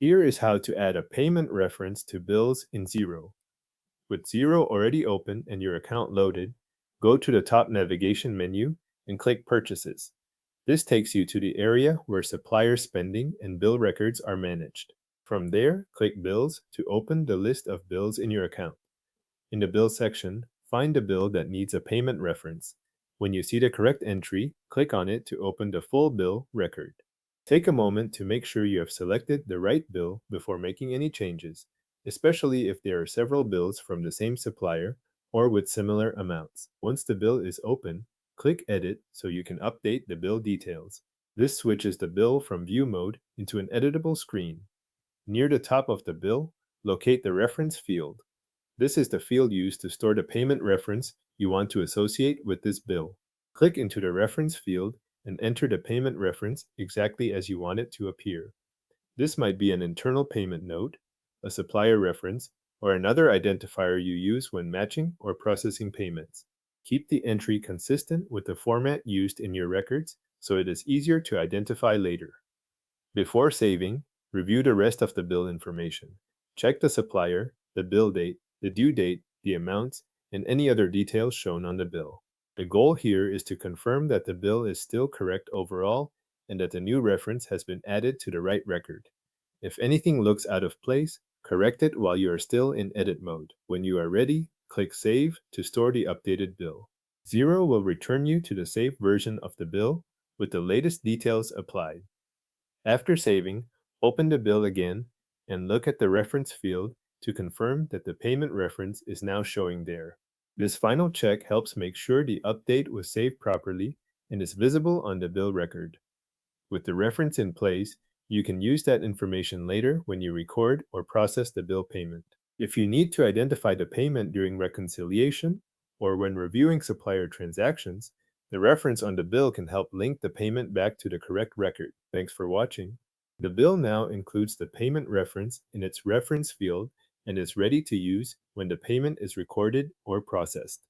Here is how to add a payment reference to bills in Xero. With Xero already open and your account loaded, go to the top navigation menu and click Purchases. This takes you to the area where supplier spending and bill records are managed. From there, click Bills to open the list of bills in your account. In the Bill section, find the bill that needs a payment reference. When you see the correct entry, click on it to open the full bill record. Take a moment to make sure you have selected the right bill before making any changes, especially if there are several bills from the same supplier or with similar amounts. Once the bill is open, click Edit so you can update the bill details. This switches the bill from view mode into an editable screen. Near the top of the bill, locate the reference field. This is the field used to store the payment reference you want to associate with this bill. Click into the reference field and enter the payment reference exactly as you want it to appear. This might be an internal payment note, a supplier reference, or another identifier you use when matching or processing payments. Keep the entry consistent with the format used in your records so it is easier to identify later. Before saving, review the rest of the bill information. Check the supplier, the bill date, the due date, the amounts, and any other details shown on the bill. The goal here is to confirm that the bill is still correct overall and that the new reference has been added to the right record. If anything looks out of place, correct it while you are still in edit mode. When you are ready, click Save to store the updated bill. Xero will return you to the saved version of the bill with the latest details applied. After saving, open the bill again and look at the reference field to confirm that the payment reference is now showing there. This final check helps make sure the update was saved properly and is visible on the bill record. With the reference in place, you can use that information later when you record or process the bill payment. If you need to identify the payment during reconciliation or when reviewing supplier transactions, the reference on the bill can help link the payment back to the correct record. Thanks for watching. The bill now includes the payment reference in its reference field and is ready to use when the payment is recorded or processed.